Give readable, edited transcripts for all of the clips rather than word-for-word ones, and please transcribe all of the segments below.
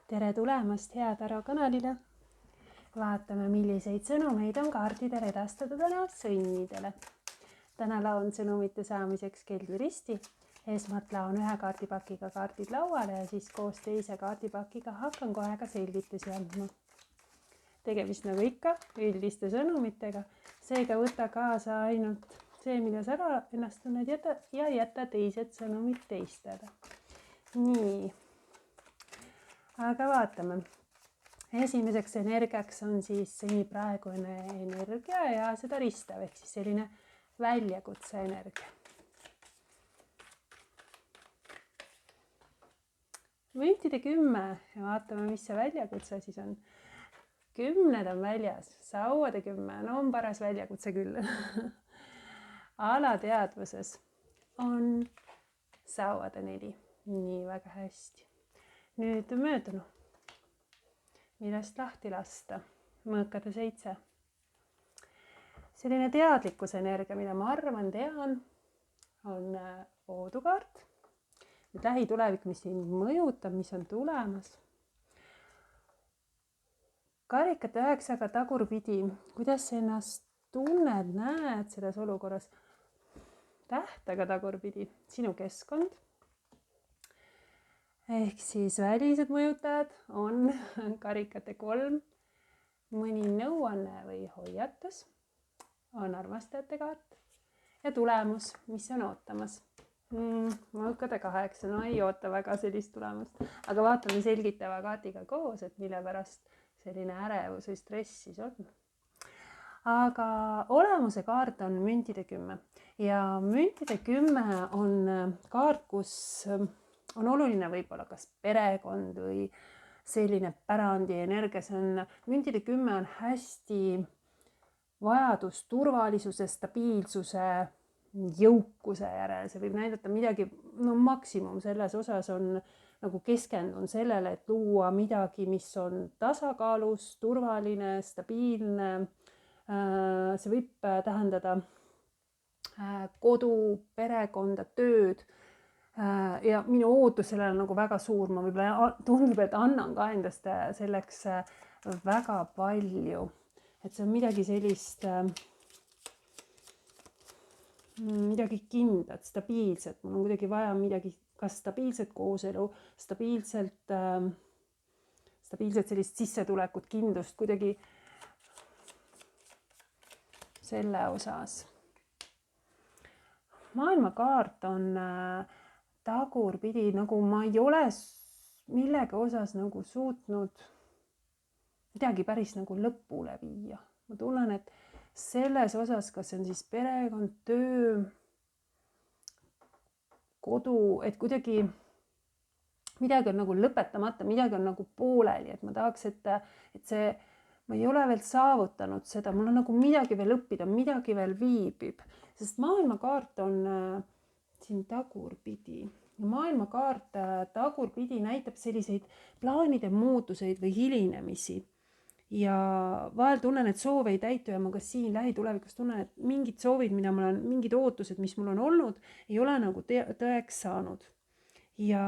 tere tulemast Hea Taro kanalile. Vaatame, milliseid sõnumeid on kaardidel edastatud täna sõnnidele. Täna laon sõnumite saamiseks keldu risti. Esmalt laon ühe kaardipakiga kaardid lauale ja siis koos teise kaardipakiga hakkan kohe ka selgitusi andma. Tegemist nagu ikka üldiste sõnumitega, seega võta kaasa ainult see, mida sa ära ennast tunned ja jäta teised sõnumid teistele. Nii, aga vaatame. Esimeseks energiaks on siis praegune energia ja seda ristav, ehk siis selline väljakutse energia. Müntide 10 ja vaatame, mis see väljakutse siis on. 10 on väljas, sauade 10, no on paras väljakutse küll. Alateadvuses on sauade 4, nii väga hästi. Nüüd möödunu, millest lahti lasta, mõõkade 7. Selline teadlikkusenergia, mida ma arvan, tean, on oodukaart. Nüüd lähitulevik, mis sind mõjutab, mis on tulemas. Karikate 9 tagurpidi, kuidas sa ennast tunned, näed selles olukorras. Tähtega tagurpidi, sinu keskkond. Ehk siis välised mõjutajad on karikate 3, mõni nõuanne või hoiatus, on armastajate kaart ja tulemus, mis on ootamas. Mõõkade 8, no ei oota väga sellist tulemust, aga vaatame selgitava kaardiga koos, et mille pärast selline ärevus või stress siis on. Aga olemuse kaart on müntide 10 ja müntide 10 on kaart, kus on oluline võib-olla kas perekond või selline pärandi energia. Müntide 10 on hästi vajadus turvalisuse, stabiilsuse, jõukuse järel. See võib näidata midagi, maksimum selles osas on nagu keskendun sellele, et luua midagi, mis on tasakaalus, turvaline, stabiilne. See võib tähendada kodu, perekonda, tööd. Ja minu ootus sellele on nagu väga suur. Ma võib-olla tundub, et annan ka endast selleks väga palju. Et see on midagi sellist, midagi kindlat, stabiilset. Mul on kuidagi vaja midagi, kas stabiilset kooselu, stabiilselt sellist sissetulekut, kindlust kuidagi selle osas. Maailmakaart on tagurpidi, nagu ma ei ole millegi osas nagu suutnud midagi päris nagu lõpule viia. Ma tunnen, et selles osas, kas see on siis perekond, töö, kodu, et kuidagi midagi on nagu lõpetamata, midagi on nagu pooleli, et ma tahaks, et see, ma ei ole veel saavutanud seda, mul on nagu midagi veel õppida, midagi veel viibib, sest maailmakaart on siin tagurpidi. Maailmakaart tagurpidi näitab selliseid plaanide muutuseid või hilinemisi. Ja vahel tunnen, et soov ei täitu ja ma ka siin lähitulevikus tunnen, et mingid soovid, mida mul on, mingid ootused, mis mul on olnud, ei ole nagu tõeks saanud. Ja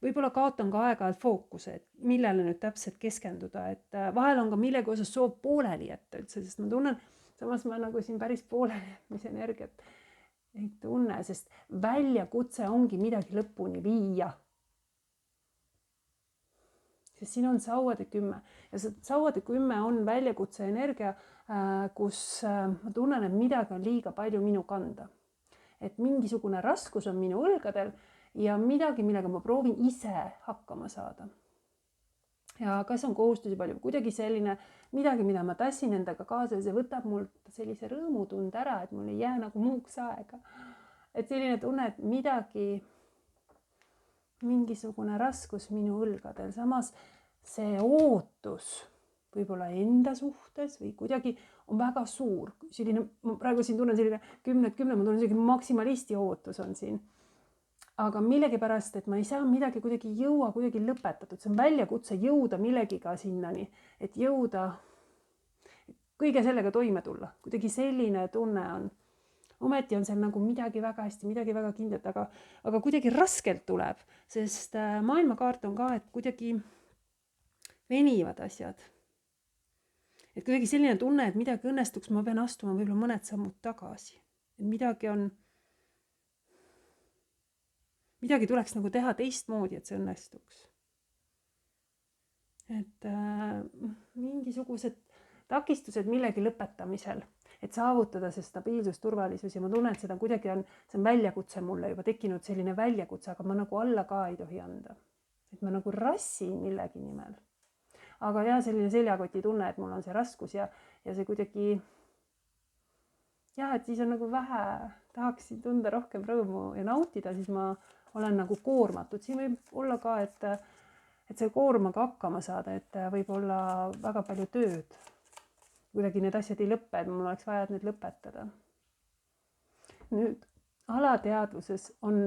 võib-olla kaotan ka aeg-ajalt fookuse, et millele nüüd täpselt keskenduda, et vahel on ka millegi osas soov pooleli jätta üldse, sest ma tunnen, samas ma nagu siin päris pooleli, mis energiat ei tunne, sest väljakutse ongi midagi lõpuni viia. Sest siin on sauade 10 ja see sauade 10 on väljakutse energia, kus ma tunnen, et midagi on liiga palju minu kanda. Et mingisugune raskus on minu õlgadel ja midagi, millega ma proovin ise hakkama saada. Ja kas on kohustusi palju, kuidagi selline midagi, mida ma tassin endaga kaasa ja see võtab mult sellise rõõmutunde ära, et mul ei jää nagu muuks aega. Et selline tunne, et midagi, mingisugune raskus minu õlgadel. Samas see ootus võib-olla enda suhtes või kuidagi on väga suur. Selline, ma praegu siin tunnen selline 10, ma tunnen selline maksimalisti ootus on siin. Aga millegipärast, et ma ei saa midagi kuidagi jõua, kuidagi lõpetatud. See on väljakutse jõuda millegiga sinnani, et jõuda kõige sellega toime tulla. Kuidagi selline tunne on. Ometi on seal nagu midagi väga hästi, midagi väga kindlat, aga kuidagi raskelt tuleb, sest maailmakaart on ka, et kuidagi venivad asjad. Et kuidagi selline tunne, et midagi õnnestuks, ma pean astuma võib-olla mõned sammud tagasi. Et midagi tuleks nagu teha teistmoodi, et see õnnestuks. Et mingisugused takistused millegi lõpetamisel, et saavutada see stabiilsus, turvalisus ja ma tunnen, et seda kuidagi see on väljakutse mulle juba tekkinud selline väljakutse, aga ma nagu alla ka ei tohi anda. Et ma nagu rassin millegi nimel. Aga jah, selline seljakoti tunne, et mul on see raskus ja see kuidagi jah, et siis on nagu vähe, tahaksin tunda rohkem rõõmu ja nautida, siis ma olen nagu koormatud. Siin võib olla ka, et see koormaga hakkama saada, et võib olla väga palju tööd. Kuidagi need asjad ei lõppe, et mul oleks vaja need lõpetada. Nüüd, alateadvuses on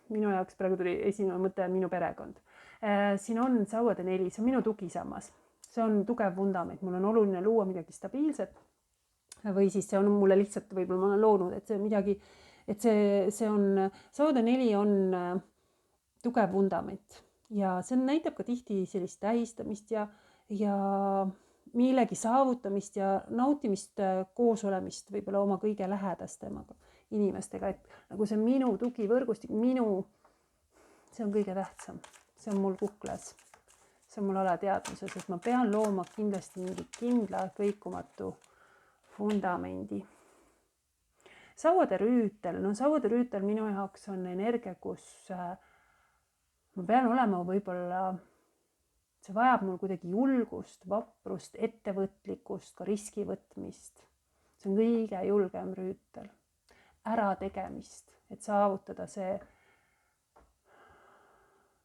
minu jaoks, praegu tuli esimene mõte, minu perekond. Siin on sauade 4, see on minu tugisammas. See on tugev vundament, mul on oluline luua midagi stabiilset või siis see on mulle lihtsalt, võib-olla ma olen loonud, et see midagi, et see on, sauade 4 on tugev vundament ja see näitab ka tihti sellist tähistamist ja millegi saavutamist ja nautimist koos olemist võib-olla oma kõige lähedastemaga inimestega, et nagu see minu tugivõrgustik, see on kõige tähtsam, see on mul kuklas, see on mul alateadvuses, et ma pean looma kindlasti mingi kindla kõikumatu vundamendi. Sauade rüütel, sauade rüütel minu jaoks on energia, kus ma pean olema võib-olla, see vajab mul kuidagi julgust, vaprust, ettevõtlikkust, ka riskivõtmist. See on kõige julgem rüütel, ärategemist, et saavutada see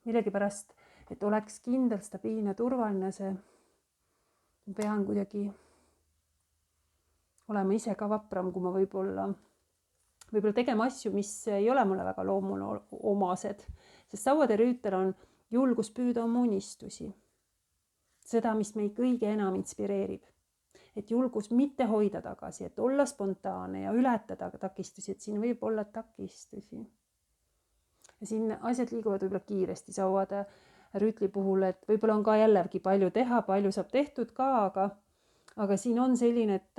millegipärast, et oleks kindel, stabiilne, turvaline see. Ma pean kuidagi olema ise ka vapram, kui ma võib-olla tegema asju, mis ei ole mulle väga loomule omased. Sest sauade rüütel on julgus püüda oma unistusi. Seda, mis meid kõige enam inspireerib. Et julgus mitte hoida tagasi, et olla spontaanne ja ületada takistusi, et siin võib olla takistusi. Ja siin asjad liiguvad võib-olla kiiresti sauade rüütli puhul, et võib-olla on ka jällegi palju teha, palju saab tehtud ka, aga siin on selline, et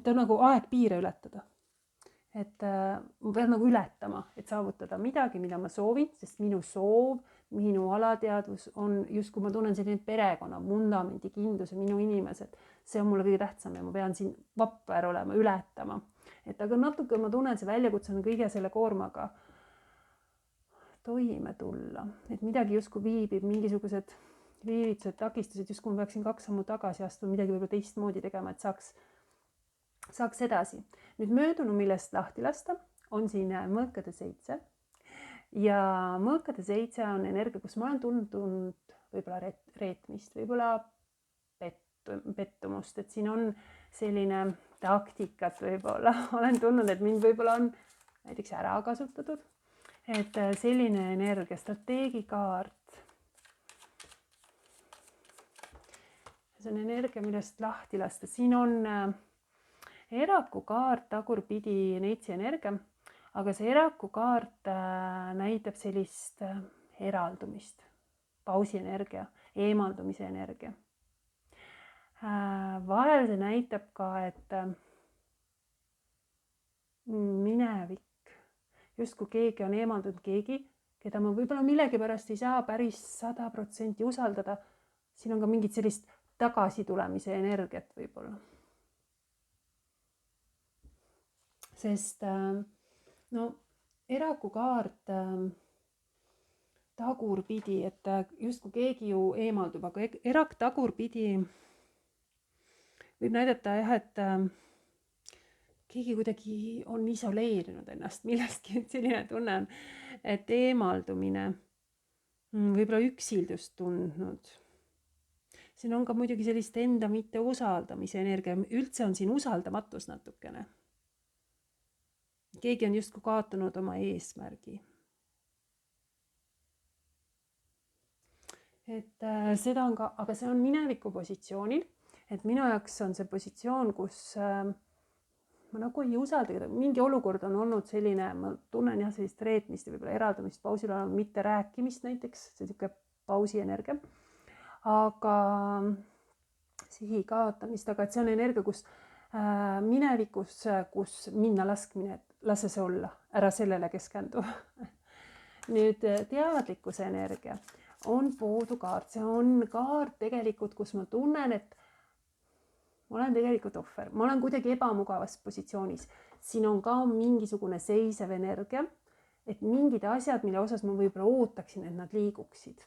on nagu aeg piire ületada. Et ma pean nagu ületama, et saavutada midagi, mida ma soovin, sest minu soov, minu alateadvus on just, kui ma tunnen selline perekonna, vundamendi, kindluse, minu inimesed, see on mulle kõige tähtsam ja ma pean siin vapper olema, ületama. Et aga natuke ma tunnen, see väljakutse on kõige selle koormaga toime tulla, et midagi justkui viibib, mingisugused viivitused, takistused, justkui ma peaksin 2 sammu tagasi astuma, midagi võib-olla teistmoodi tegema, et saaks edasi. Nüüd möödunu, millest lahti lasta, on siin mõõkade 7 ja mõõkade 7 on energia, kus ma olen tundnud võib-olla reetmist, võib-olla pettumust, et siin on selline taktikat võib-olla, olen tundnud, et mind võib-olla on näiteks ära kasutatud, et selline energia, strateegikaart. See on energia, millest lahti lasta. Siin on eraku kaart tagurpidi neitsi energia, aga see eraku kaart näitab sellist eraldumist, pausi energia, eemaldumise energia. Vahel see näitab ka, et minevik, just kui keegi on eemaldunud, keegi, keda ma võib-olla millegipärast ei saa päris 100% usaldada, siin on ka mingit sellist tagasitulemise energiat võib-olla. Sest eraku kaart tagurpidi, et just kui keegi ju eemaldub, aga erak tagurpidi võib näidata jah, et keegi kuidagi on isoleerinud ennast millestki, et selline tunne on, et eemaldumine, võib-olla üksildust tundnud. Siin on ka muidugi sellist enda mitte usaldamise energia, üldse on siin usaldamatus natukene. Keegi on justkui kaotanud oma eesmärgi. Et seda on ka, aga see on mineviku positsioonil, et minu jaoks on see positsioon, kus ma nagu ei usalda, mingi olukord on olnud selline, ma tunnen jah sellist reetmist ja võib-olla eraldumist, pausil on mitte rääkimist näiteks, see pausi energia, aga sihi kaotamist, aga et see on energia, kus minevikus, kus minna laskmine, lase see olla, ära sellele keskendu. Nüüd teadlikkuse energia on poodukaart, see on kaart tegelikult, kus ma tunnen, et ma olen tegelikult ohver, ma olen kuidagi ebamugavas positsioonis. Siin on ka mingisugune seisev energia, et mingid asjad, mille osas ma võib-olla ootaksin, et nad liiguksid.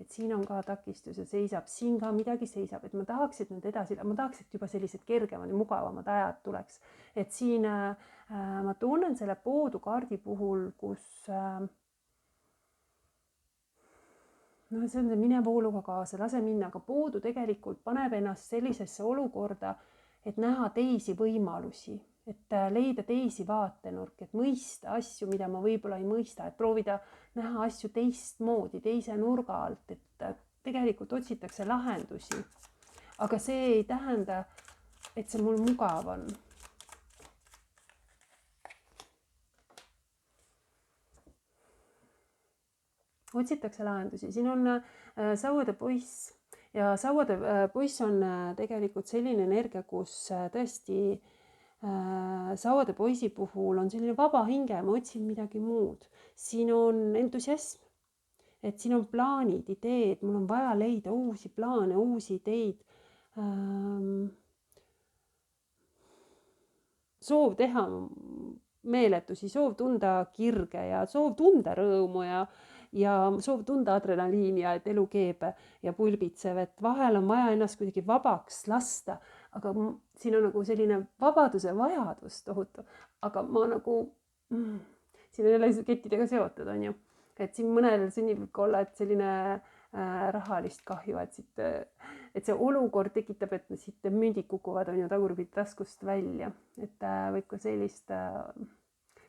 Et siin on ka takistus ja seisab, siin ka midagi seisab, et ma tahaks, et need edasi, ma tahaks, et juba sellised kergemad ja mugavamad ajad tuleks. Et siin ma tunnen selle poodukaardi puhul, kus see on see mine vooluga kaasa, lase minna, aga poodu tegelikult paneb ennast sellisesse olukorda, et näha teisi võimalusi, et leida teisi vaatenurki, et mõista asju, mida ma võib-olla ei mõista, et proovida näha asju teistmoodi, teise nurga alt, et tegelikult otsitakse lahendusi. Aga see ei tähenda, et see mul mugav on. Otsitakse lahendusi. Siin on sauade poiss ja sauade poiss on tegelikult selline energia, kus tõesti sauade poisi puhul on selline vaba hinge, ma otsin midagi muud. Siin on entusiasm, et siin on plaanid, ideed, mul on vaja leida uusi plaane, uusi ideid. Soov teha meeletusi, soov tunda kirge ja soov tunda rõõmu ja soov tunda adrenaliini ja et elu keeb ja pulbitsev, et vahel on vaja ennast kuidagi vabaks lasta, aga siin on nagu selline vabaduse vajadus tohutu, aga ma nagu, siin on jälle kettidega seotud, on ju, et siin mõnel sünnib võib olla, et selline rahalist kahju, et see olukord tekitab, et siit mündid kukuvad, on ju, tagurpidi taskust välja, et võib ka sellist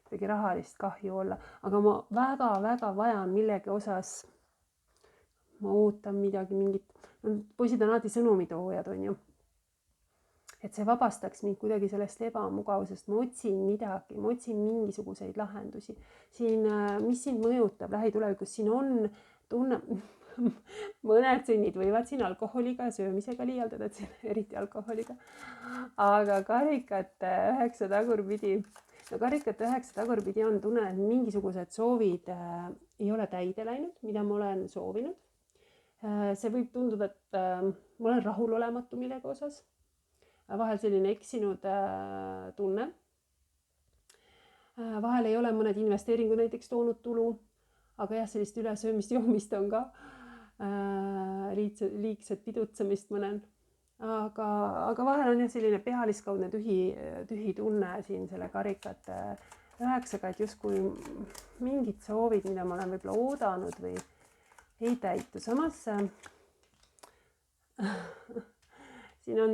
kuidagi rahalist kahju olla, aga ma väga-väga vajan millegi osas, ma ootan midagi, poisid on alati sõnumitoojad, on ju, et see vabastaks mind kuidagi sellest ebamugavusest, ma otsin midagi, ma otsin mingisuguseid lahendusi. Siin, mis sind mõjutab lähitulevikus, siin on tunne, mõned sünnid võivad siin alkoholiga ja söömisega liialdada, et siin eriti alkoholiga, aga karikate 9 tagurpidi, no karikate 9 tagurpidi on tunne, et mingisugused soovid ei ole täide läinud, mida ma olen soovinud. See võib tunduda, et ma olen rahulolematu millegi osas. Vahel selline eksinud tunne. Vahel ei ole mõned investeeringud näiteks toonud tulu, aga jah, sellist ülesöömist, joomist on ka liigset pidutsemist mõnel. Aga vahel on jah selline pealiskaudne tühi tunne siin selle karikate 9-ga, et justkui mingid soovid, mida ma olen võib-olla oodanud või ei täitu. Samas siin on,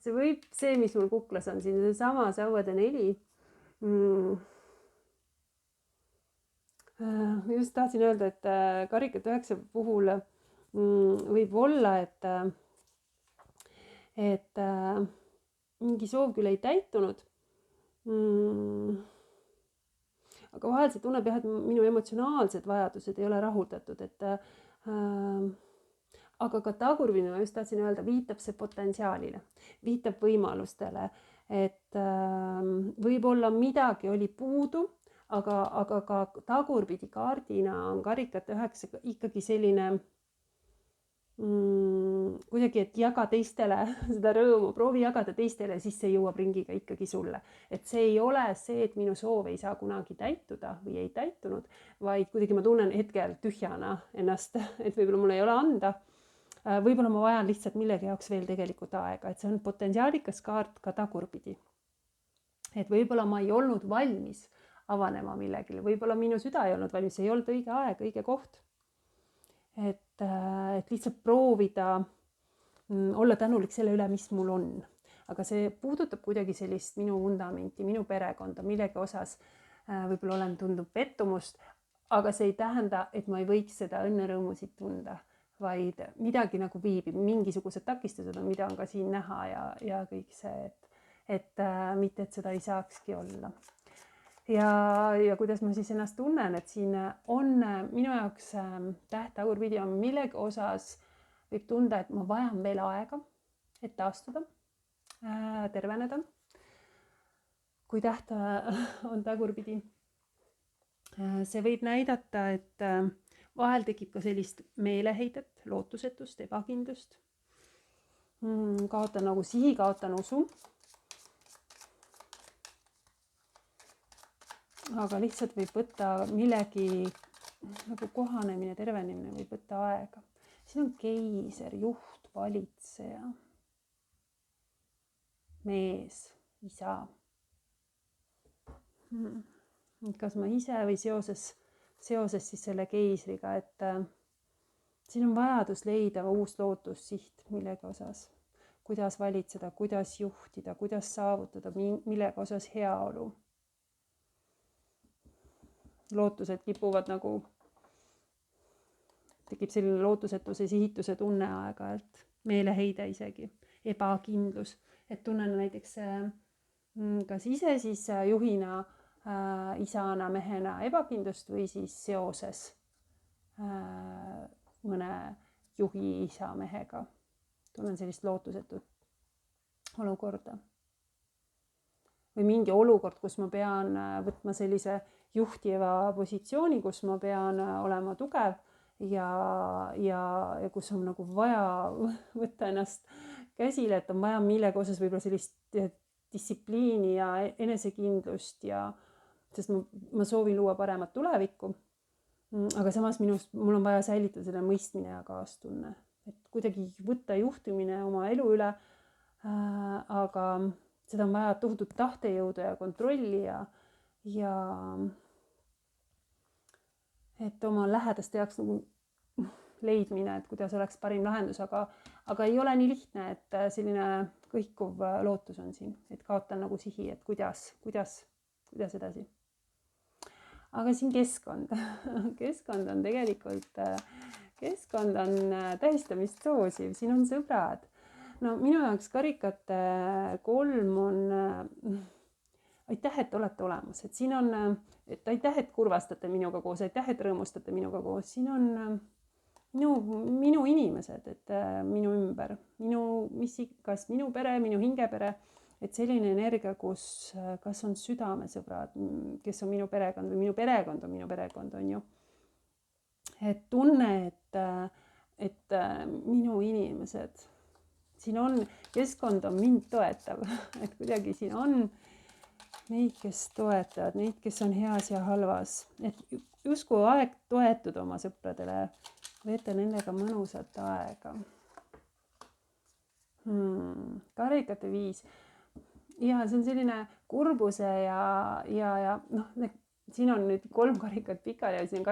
see, mis mul kuklas on, siin seesama sauade 4. Just tahtsin öelda, et karikate 9 puhul võib olla, et mingi soov küll ei täitunud, aga vahel see tunneb jah, et minu emotsionaalsed vajadused ei ole rahuldatud, aga ka tagurpidi, ma just tahtsin öelda, viitab see potentsiaalile, viitab võimalustele, et võib-olla midagi oli puudu, aga ka tagurpidi kaardina on karikate 9 ikkagi selline kuidagi, et jaga teistele seda rõõmu, proovi jagada teistele, siis see jõuab ringiga ikkagi sulle. Et see ei ole see, et minu soov ei saa kunagi täituda või ei täitunud, vaid kuidagi ma tunnen hetkel tühjana ennast, et võib-olla mul ei ole anda. Võib-olla ma vajan lihtsalt millegi jaoks veel tegelikult aega, et see on potentsiaalikas kaart ka tagurpidi. Et võib-olla ma ei olnud valmis avanema millegile, võib-olla minu süda ei olnud valmis, ei olnud õige aeg, õige koht. Et lihtsalt proovida olla tänulik selle üle, mis mul on. Aga see puudutab kuidagi sellist minu vundamenti, minu perekonda, millegi osas võib-olla olen tundnud pettumust, aga see ei tähenda, et ma ei võiks seda õnnerõõmusid tunda, vaid midagi nagu viibib, mingisugused takistused on, mida on ka siin näha ja kõik see, et mitte, et seda ei saakski olla. ja kuidas ma siis ennast tunnen, et siin on minu jaoks tähtagurpidi on millegi osas võib tunda, et ma vajan veel aega, et taastuda, terveneda. Kui täht on tagurpidi, see võib näidata, et vahel tekib ka sellist meeleheidet, lootusetust, ebakindlust. Kaotan nagu sihi, kaotan usu. Aga lihtsalt võib võtta millegi nagu kohanemine, tervenemine võib võtta aega. Siin on keiser, juht, valitseja, mees, isa. Kas ma ise või seoses siis selle keisriga, et siin on vajadus leida uus lootussiht millegi osas, kuidas valitseda, kuidas juhtida, kuidas saavutada millegi osas heaolu. Lootused kipuvad nagu, tekib selline lootusetuse sihituse tunne aeg-ajalt, meeleheide isegi, ebakindlus, et tunnen näiteks kas ise siis juhina, isana, mehena ebakindlust või siis seoses mõne juhi isa mehega. Tunnen sellist lootusetut olukorda. Või mingi olukord, kus ma pean võtma sellise juhtiva positsiooni, kus ma pean olema tugev ja kus on nagu vaja võtta ennast käsile, et on vaja millegi osas võib-olla sellist distsipliini ja enesekindlust sest ma soovin luua paremat tulevikku, aga samas mul on vaja säilitada selle mõistmine ja kaastunne, et kuidagi võtta juhtimine oma elu üle, aga seda on vaja tohutut tahtejõudu ja kontrolli ja et oma lähedaste jaoks nagu leidmine, et kuidas oleks parim lahendus, aga ei ole nii lihtne, et selline kõikuv lootus on siin, et kaotan nagu sihi, et kuidas edasi. Aga siin keskkond on tegelikult, keskkond on tähistamist soosiv, siin on sõbrad. No minu jaoks karikate 3 on aitäh, et olete olemas, et siin on, et aitäh, et kurvastate minuga koos, aitäh, et rõõmustate minuga koos, siin on minu inimesed, et minu ümber, kas minu pere, minu hingepere, et selline energia, kus kas on südamesõbrad, kes on minu perekond või minu perekond on minu perekond, on ju. Et tunne, et minu inimesed, siin on, keskkond on mind toetav, et kuidagi siin on neid, kes toetavad, neid, kes on heas ja halvas, et justkui aeg toetuda oma sõpradele, veeta nendega mõnusat aega. Karikate 5. Ja see on selline kurbuse ja noh, siin on nüüd 3 karikat pikali ja siin on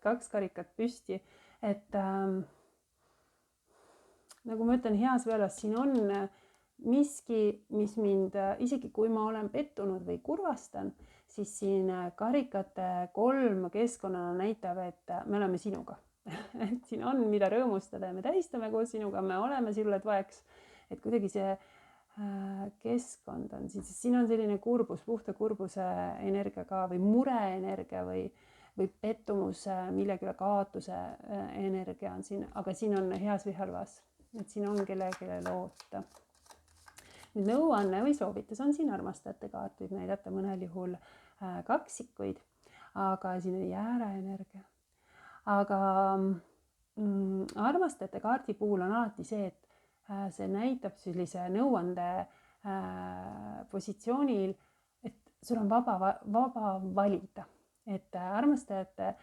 2 karikat püsti, et nagu ma ütlen, heas või halvas, siin on miski, mis mind, isegi kui ma olen pettunud või kurvastan, siis siin karikate 3 keskkonnana näitab, et me oleme sinuga. Et siin on, mida rõõmustada ja me tähistame koos sinuga, me oleme sulle toeks, et kuidagi see keskkond on siin on selline kurbus, puhta kurbuse energia ka või mureenergia või pettumuse, millegi üle kaotuse energia on siin, aga siin on heas või halvas, et siin on kellelegi loota. Nüüd nõuanne või soovitus on siin armastajate kaart, võib näidata mõnel juhul kaksikuid, aga siin on jääraenergia. Aga armastajate kaardi puhul on alati see, et see näitab sellise nõuande positsioonil, et sul on vaba valida, et armastajate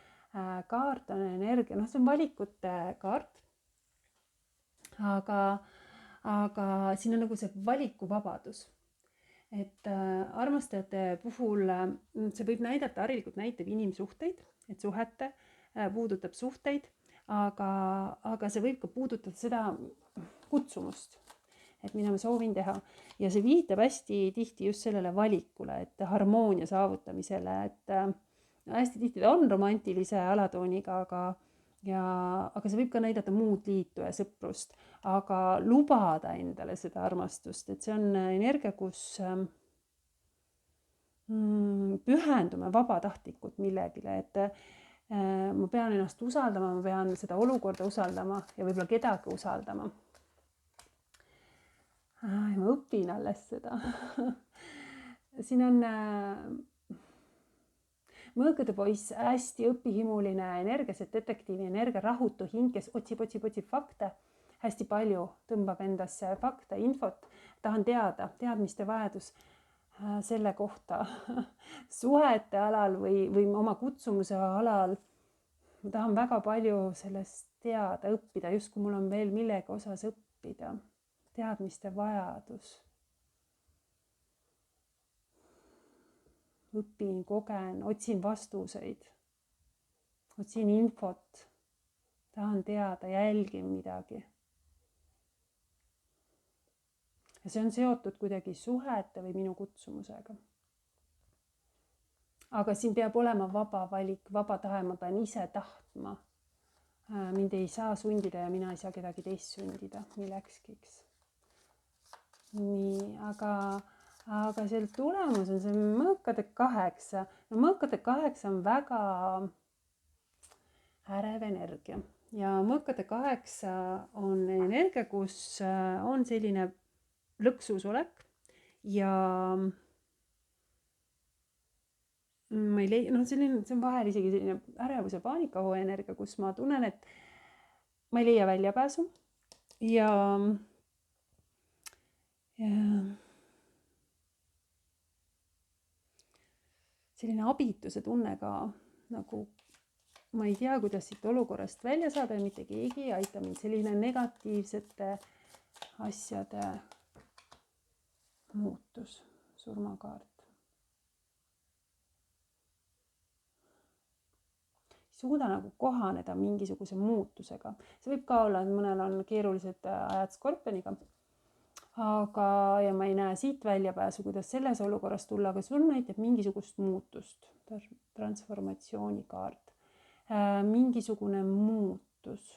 kaart on energia, see on valikute kaart, aga siin on nagu see valikuvabadus, et armastajate puhul see võib näidata, harilikult näitab inimsuhteid, et puudutab suhteid, aga see võib ka puudutada seda kutsumust, et mida ma soovin teha. Ja see viitab hästi tihti just sellele valikule, et harmoonia saavutamisele, et hästi tihti ta on romantilise alatooniga, aga see võib ka näidata muud liitu ja sõprust, aga lubada endale seda armastust, et see on energia, kus pühendume vabatahtlikult millegile, et ma pean ennast usaldama, ma pean seda olukorda usaldama ja võib-olla kedagi usaldama. Ma õpin alles seda. Siin on mõõkade poiss, hästi õpihimuline, energiaselt detektiivi, energia rahutu hing, kes otsib fakte, hästi palju tõmbab endasse fakte, infot, tahan teada, teadmiste vajadus selle kohta suhete alal või oma kutsumuse alal. Ma tahan väga palju sellest teada, õppida, just kui mul on veel millegi osas õppida, teadmiste vajadus. Õpin, kogen, otsin vastuseid, otsin infot, tahan teada, jälgin midagi. Ja see on seotud kuidagi suhete või minu kutsumusega. Aga siin peab olema vaba valik, vaba tahe, ma pean ise tahtma. Mind ei saa sundida ja mina ei saa kedagi teist sundida millekskiks. Nii, aga selle tulemus on see mõõkade 8. No mõõkade 8 on väga ärev energia. Ja mõõkade 8 on energia, kus on selline lõksus olek ja ma ei leia, see on vahel isegi selline ärevus ja paanikahoe energia, kus ma tunnen, et ma ei leia väljapääsu ja selline abituse tunne ka, nagu ma ei tea, kuidas siit olukorrast välja saada ja mitte keegi ei aita mind, selline negatiivsete asjade muutus, surmakaart. Suuda nagu kohaneda mingisuguse muutusega. See võib ka olla, et mõnel on keerulised ajad Skorpioniga, ja ma ei näe siit väljapääsu, kuidas selles olukorras tulla, aga sul näitab mingisugust muutust, transformatsioonikaart, mingisugune muutus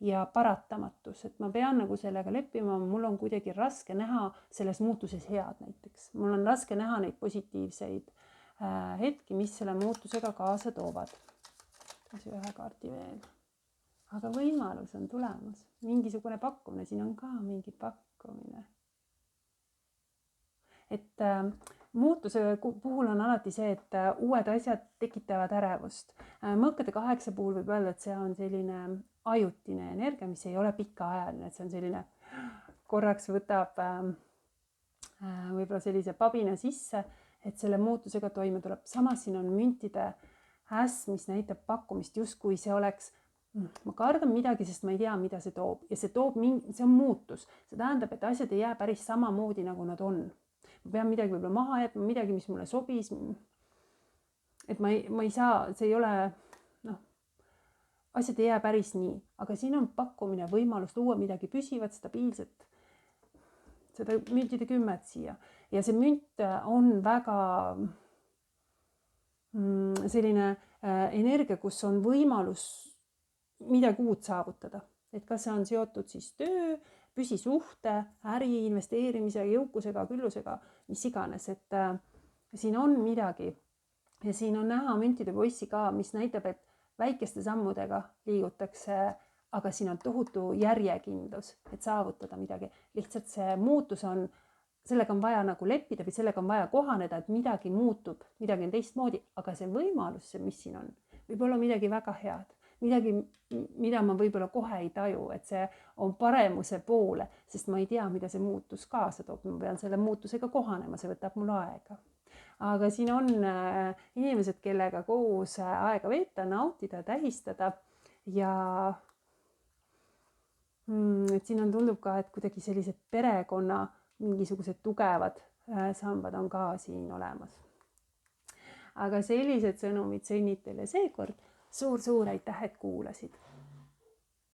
ja paratamatus, et ma pean nagu sellega leppima, mul on kuidagi raske näha selles muutuses head näiteks. Mul on raske näha neid positiivseid hetki, mis selle muutusega kaasa toovad. Ühe kaardi veel. Aga võimalus on tulemas. Mingisugune pakkumine, siin on ka mingi pakkumine. Et muutuse puhul on alati see, et uued asjad tekitavad ärevust. Mõõkade 8 puhul võib öelda, et see on selline ajutine energia, mis ei ole pikaajaline, et see on selline, korraks võtab võib-olla sellise pabina sisse, et selle muutusega toime tuleb. Samas siin on müntide äss, mis näitab pakkumist, justkui see oleks, ma kardan midagi, sest ma ei tea, mida see toob. Ja see on muutus. See tähendab, et asjad ei jää päris samamoodi, nagu nad on. Ma pean midagi võib-olla maha jätma, midagi, mis mulle sobis. Et ma ei saa, see ei ole, asjad ei jää päris nii, aga siin on pakkumine, võimalus luua midagi püsivat, stabiilset, seda müntide 10 siia. Ja see münt on väga selline energia, kus on võimalus midagi uut saavutada. Et kas see on seotud siis töö, püsisuhte, äri, investeerimise, jõukusega, küllusega, mis iganes. Et siin on midagi ja siin on näha müntide poissi ka, mis näitab, et väikeste sammudega liigutakse, aga siin on tohutu järjekindlus, et saavutada midagi. Lihtsalt see muutus on, sellega on vaja nagu leppida või sellega on vaja kohaneda, et midagi muutub, midagi on teistmoodi, aga see võimalus, mis siin on, võib olla midagi väga head. Midagi, mida ma võib-olla kohe ei taju, et see on paremuse poole, sest ma ei tea, mida see muutus kaasa toob. Ma pean selle muutusega kohanema, see võtab mul aega. Aga siin on inimesed, kellega koos aega veeta, nautida, tähistada ja et siin on tundub ka, et kuidagi sellised perekonna mingisugused tugevad sambad on ka siin olemas. Aga sellised sõnumid sõnnid teile seekord. Suur-suur aitäh, et kuulasid!